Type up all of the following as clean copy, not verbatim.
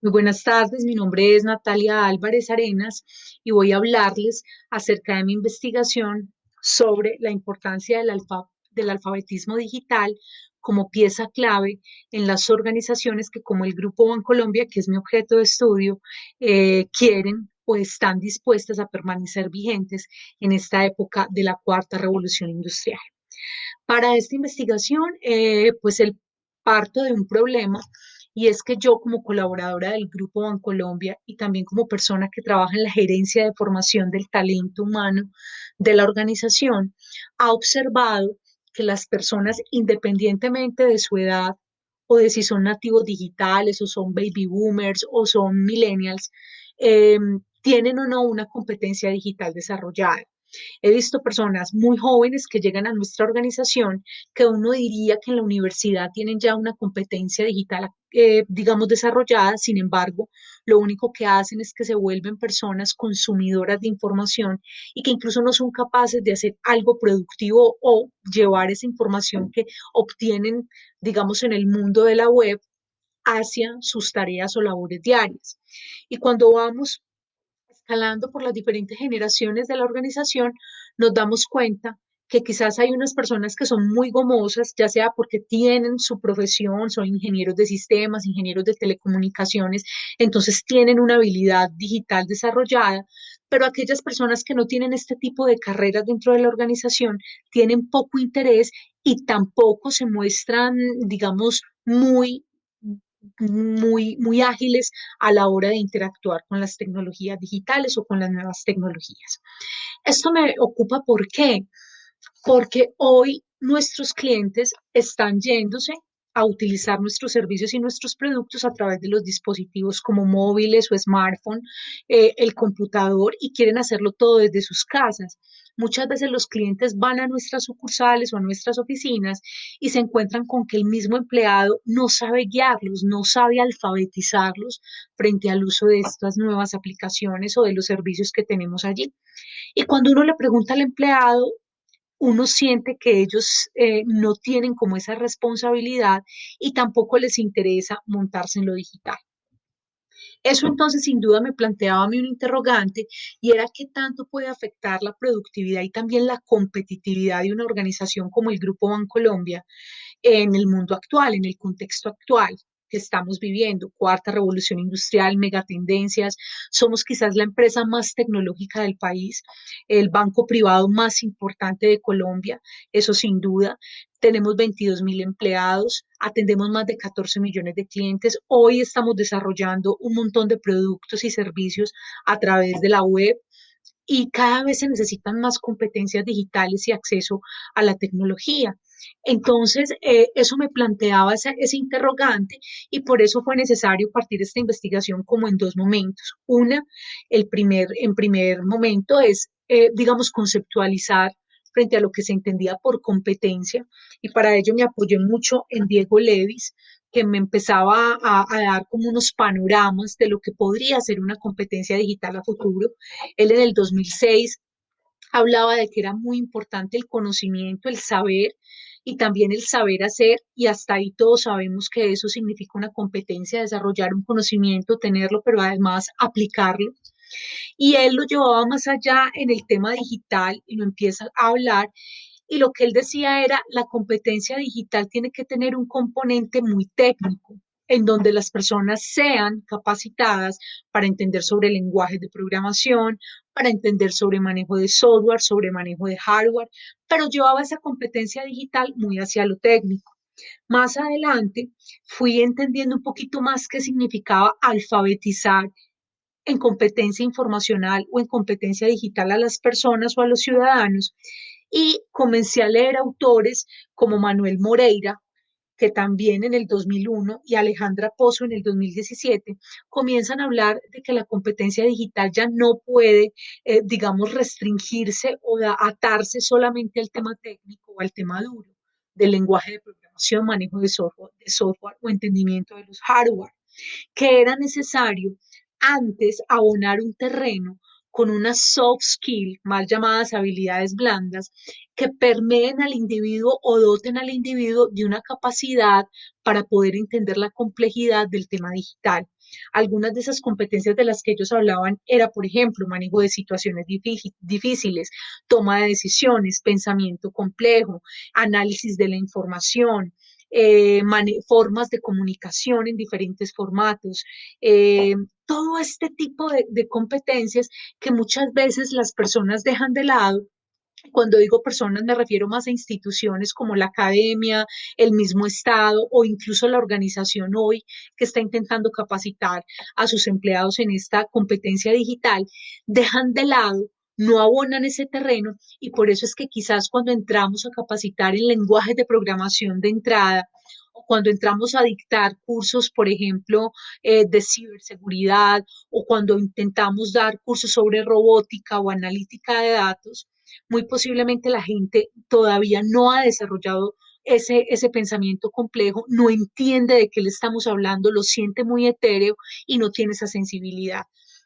Muy buenas tardes, mi nombre es Natalia Álvarez Arenas y voy a hablarles acerca de mi investigación sobre la importancia del alfabetismo digital como pieza clave en las organizaciones que, como el Grupo Bancolombia, que es mi objeto de estudio, quieren o están dispuestas a permanecer vigentes en esta época de la cuarta revolución industrial. Para esta investigación, pues el parto de un problema y es que yo como colaboradora del Grupo Bancolombia y también como persona que trabaja en la gerencia de formación del talento humano de la organización, ha observado que las personas, independientemente de su edad o de si son nativos digitales o son baby boomers o son millennials, eh, tienen o no una competencia digital desarrollada. He visto personas muy jóvenes que llegan a nuestra organización que uno diría que en la universidad tienen ya una competencia digital, digamos, desarrollada. Sin embargo, lo único que hacen es que se vuelven personas consumidoras de información y que incluso no son capaces de hacer algo productivo o llevar esa información que obtienen, digamos, en el mundo de la web hacia sus tareas o labores diarias. Y cuando vamos escalando por las diferentes generaciones de la organización, nos damos cuenta que quizás hay unas personas que son muy gomosas, ya sea porque tienen su profesión, son ingenieros de sistemas, ingenieros de telecomunicaciones, entonces tienen una habilidad digital desarrollada, pero aquellas personas que no tienen este tipo de carreras dentro de la organización tienen poco interés y tampoco se muestran, digamos, muy ágiles a la hora de interactuar con las tecnologías digitales o con las nuevas tecnologías. Esto me ocupa, ¿por qué? Porque hoy nuestros clientes están yéndose a utilizar nuestros servicios y nuestros productos a través de los dispositivos como móviles o smartphone, el computador, y quieren hacerlo todo desde sus casas. Muchas veces los clientes van a nuestras sucursales o a nuestras oficinas y se encuentran con que el mismo empleado no sabe guiarlos, no sabe alfabetizarlos frente al uso de estas nuevas aplicaciones o de los servicios que tenemos allí. Y cuando uno le pregunta al empleado, uno siente que ellos no tienen como esa responsabilidad y tampoco les interesa montarse en lo digital. Eso entonces sin duda me planteaba a mí un interrogante y era qué tanto puede afectar la productividad y también la competitividad de una organización como el Grupo Bancolombia en el mundo actual, en el contexto actual que estamos viviendo, cuarta revolución industrial, megatendencias, somos quizás la empresa más tecnológica del país, el banco privado más importante de Colombia, eso sin duda. Tenemos 22.000 empleados, atendemos más de 14 millones de clientes. Hoy estamos desarrollando un montón de productos y servicios a través de la web y cada vez se necesitan más competencias digitales y acceso a la tecnología. Entonces, eso me planteaba ese interrogante y por eso fue necesario partir esta investigación como en dos momentos. Una, en primer momento es, digamos, conceptualizar frente a lo que se entendía por competencia y para ello me apoyé mucho en Diego Levis, que me empezaba a dar como unos panoramas de lo que podría ser una competencia digital a futuro. Él en el 2006 hablaba de que era muy importante el conocimiento, el saber y también el saber hacer, y hasta ahí todos sabemos que eso significa una competencia, desarrollar un conocimiento, tenerlo, pero además aplicarlo. Y él lo llevaba más allá en el tema digital y lo empieza a hablar. Y lo que él decía era, la competencia digital tiene que tener un componente muy técnico, en donde las personas sean capacitadas para entender sobre lenguajes de programación, para entender sobre manejo de software, sobre manejo de hardware, pero llevaba esa competencia digital muy hacia lo técnico. Más adelante fui entendiendo un poquito más qué significaba alfabetizar en competencia informacional o en competencia digital a las personas o a los ciudadanos y comencé a leer autores como Manuel Moreira, que también en el 2001, y Alejandra Pozo en el 2017, comienzan a hablar de que la competencia digital ya no puede, digamos, restringirse o atarse solamente al tema técnico o al tema duro del lenguaje de programación, manejo de software o entendimiento de los hardware, que era necesario antes abonar un terreno con unas soft skills, mal llamadas habilidades blandas, que permeen al individuo o doten al individuo de una capacidad para poder entender la complejidad del tema digital. Algunas de esas competencias de las que ellos hablaban era, por ejemplo, manejo de situaciones difíciles, toma de decisiones, pensamiento complejo, análisis de la información, formas de comunicación en diferentes formatos, todo este tipo de competencias que muchas veces las personas dejan de lado. Cuando digo personas me refiero más a instituciones como la academia, el mismo Estado o incluso la organización hoy que está intentando capacitar a sus empleados en esta competencia digital, dejan de lado, no abonan ese terreno y por eso es que quizás cuando entramos a capacitar en lenguajes de programación de entrada, o cuando entramos a dictar cursos, por ejemplo, de ciberseguridad, o cuando intentamos dar cursos sobre robótica o analítica de datos, muy posiblemente la gente todavía no ha desarrollado ese pensamiento complejo, no entiende de qué le estamos hablando, lo siente muy etéreo y no tiene esa sensibilidad.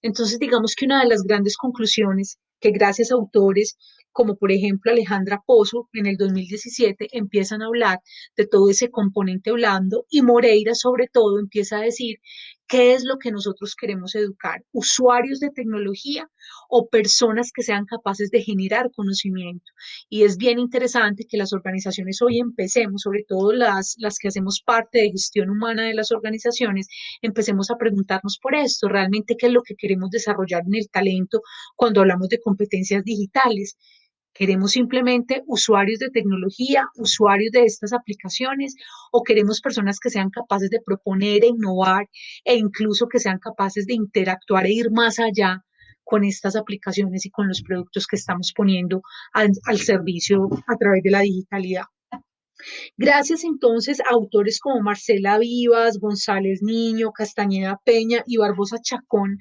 Entonces, digamos que una de las grandes conclusiones que gracias a autores como por ejemplo Alejandra Pozo en el 2017 empiezan a hablar de todo ese componente blando y Moreira sobre todo empieza a decir qué es lo que nosotros queremos educar, usuarios de tecnología o personas que sean capaces de generar conocimiento. Y es bien interesante que las organizaciones hoy empecemos, sobre todo las que hacemos parte de gestión humana de las organizaciones, empecemos a preguntarnos por esto, realmente qué es lo que queremos desarrollar en el talento cuando hablamos de competencias digitales. ¿Queremos simplemente usuarios de tecnología, usuarios de estas aplicaciones o queremos personas que sean capaces de proponer e innovar e incluso que sean capaces de interactuar e ir más allá con estas aplicaciones y con los productos que estamos poniendo al servicio a través de la digitalidad? Gracias entonces a autores como Marcela Vivas, González Niño, Castañeda Peña y Barbosa Chacón,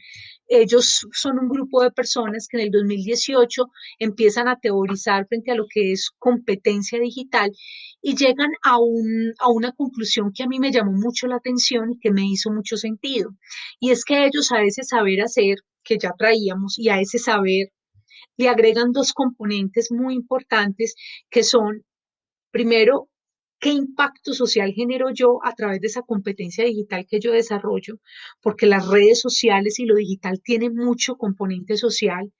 ellos son un grupo de personas que en el 2018 empiezan a teorizar frente a lo que es competencia digital y llegan a una conclusión que a mí me llamó mucho la atención y que me hizo mucho sentido. Y es que ellos a ese saber hacer que ya traíamos y a ese saber le agregan dos componentes muy importantes que son primero, ¿qué impacto social genero yo a través de esa competencia digital que yo desarrollo? Porque las redes sociales y lo digital tienen mucho componente social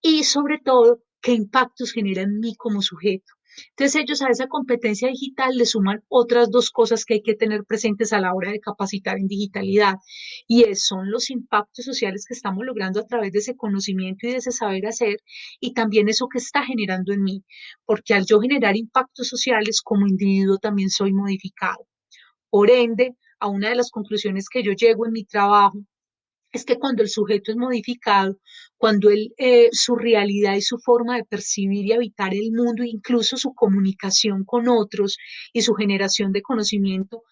y sobre todo, qué impactos genera en mí como sujeto. Entonces ellos a esa competencia digital le suman otras dos cosas que hay que tener presentes a la hora de capacitar en digitalidad son los impactos sociales que estamos logrando a través de ese conocimiento y de ese saber hacer y también eso que está generando en mí, porque al yo generar impactos sociales como individuo también soy modificado. Por ende, a una de las conclusiones que yo llego en mi trabajo es que cuando el sujeto es modificado, cuando él, su realidad y su forma de percibir y habitar el mundo, incluso su comunicación con otros y su generación de conocimiento,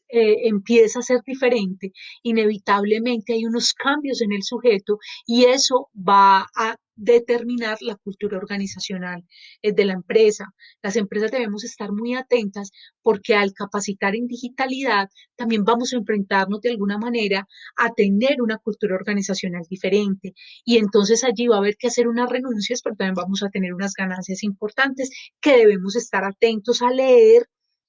empieza a ser diferente, inevitablemente hay unos cambios en el sujeto y eso va a determinar la cultura organizacional de la empresa. Las empresas debemos estar muy atentas porque al capacitar en digitalidad también vamos a enfrentarnos de alguna manera a tener una cultura organizacional diferente. Y entonces allí va a haber que hacer unas renuncias, pero también vamos a tener unas ganancias importantes que debemos estar atentos a leer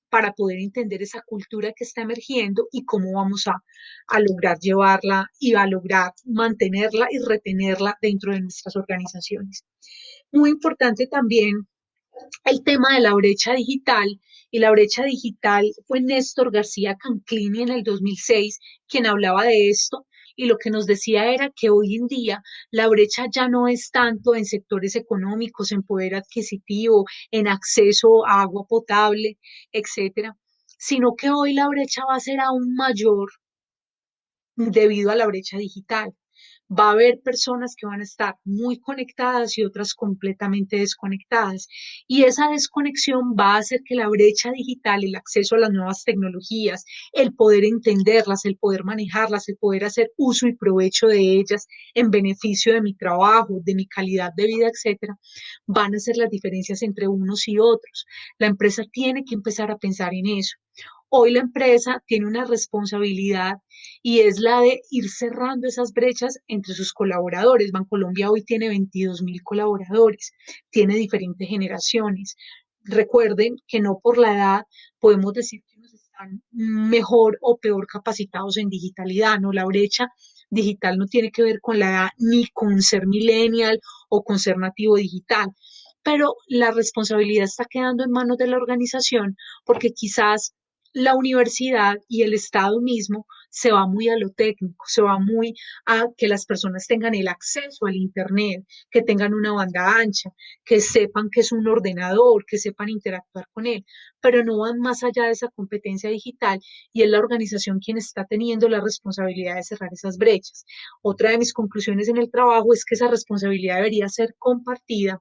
para poder entender esa cultura que está emergiendo y cómo vamos a lograr llevarla y a lograr mantenerla y retenerla dentro de nuestras organizaciones. Muy importante también el tema de la brecha digital, y la brecha digital fue Néstor García Canclini en el 2006 quien hablaba de esto, y lo que nos decía era que hoy en día la brecha ya no es tanto en sectores económicos, en poder adquisitivo, en acceso a agua potable, etcétera, sino que hoy la brecha va a ser aún mayor debido a la brecha digital. Va a haber personas que van a estar muy conectadas y otras completamente desconectadas. Y esa desconexión va a hacer que la brecha digital, el acceso a las nuevas tecnologías, el poder entenderlas, el poder manejarlas, el poder hacer uso y provecho de ellas en beneficio de mi trabajo, de mi calidad de vida, etcétera, van a ser las diferencias entre unos y otros. La empresa tiene que empezar a pensar en eso. Hoy la empresa tiene una responsabilidad y es la de ir cerrando esas brechas entre sus colaboradores. Bancolombia hoy tiene 22.000 colaboradores, tiene diferentes generaciones. Recuerden que no por la edad podemos decir que nos están mejor o peor capacitados en digitalidad, no, la brecha digital no tiene que ver con la edad ni con ser millennial o con ser nativo digital, pero la responsabilidad está quedando en manos de la organización porque quizás la universidad y el Estado mismo se va muy a lo técnico, se va muy a que las personas tengan el acceso al Internet, que tengan una banda ancha, que sepan que es un ordenador, que sepan interactuar con él, pero no van más allá de esa competencia digital y es la organización quien está teniendo la responsabilidad de cerrar esas brechas. Otra de mis conclusiones en el trabajo es que esa responsabilidad debería ser compartida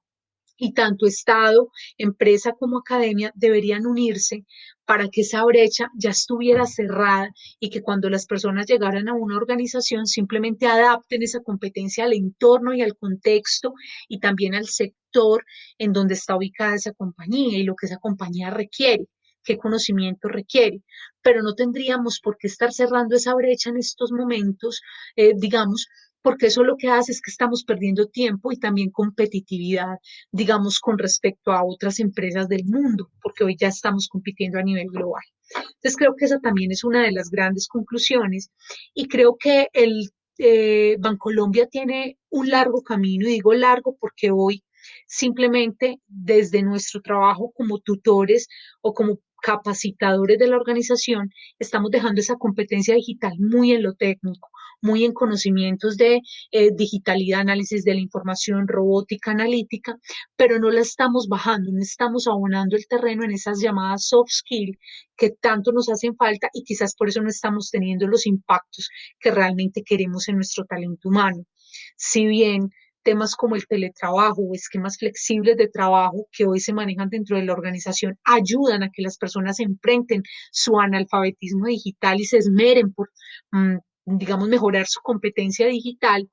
y tanto Estado, empresa como academia deberían unirse para que esa brecha ya estuviera cerrada y que cuando las personas llegaran a una organización simplemente adapten esa competencia al entorno y al contexto y también al sector en donde está ubicada esa compañía y lo que esa compañía requiere, qué conocimiento requiere. Pero no tendríamos por qué estar cerrando esa brecha en estos momentos, digamos, porque eso lo que hace es que estamos perdiendo tiempo y también competitividad, digamos, con respecto a otras empresas del mundo, porque hoy ya estamos compitiendo a nivel global. Entonces creo que esa también es una de las grandes conclusiones y creo que el Bancolombia tiene un largo camino, y digo largo porque hoy simplemente desde nuestro trabajo como tutores o como capacitadores de la organización, estamos dejando esa competencia digital muy en lo técnico, muy en conocimientos de digitalidad, análisis de la información, robótica, analítica, pero no la estamos bajando, no estamos abonando el terreno en esas llamadas soft skills que tanto nos hacen falta y quizás por eso no estamos teniendo los impactos que realmente queremos en nuestro talento humano. Si bien temas como el teletrabajo o esquemas flexibles de trabajo que hoy se manejan dentro de la organización ayudan a que las personas enfrenten su analfabetismo digital y se esmeren por, digamos, mejorar su competencia digital.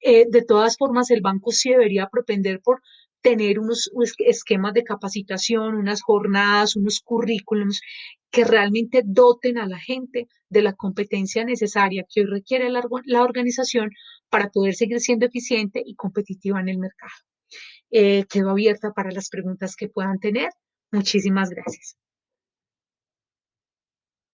De todas formas, el banco sí debería propender por tener unos esquemas de capacitación, unas jornadas, unos currículums que realmente doten a la gente de la competencia necesaria que hoy requiere la organización para poder seguir siendo eficiente y competitiva en el mercado. Quedo abierta para las preguntas que puedan tener. Muchísimas gracias.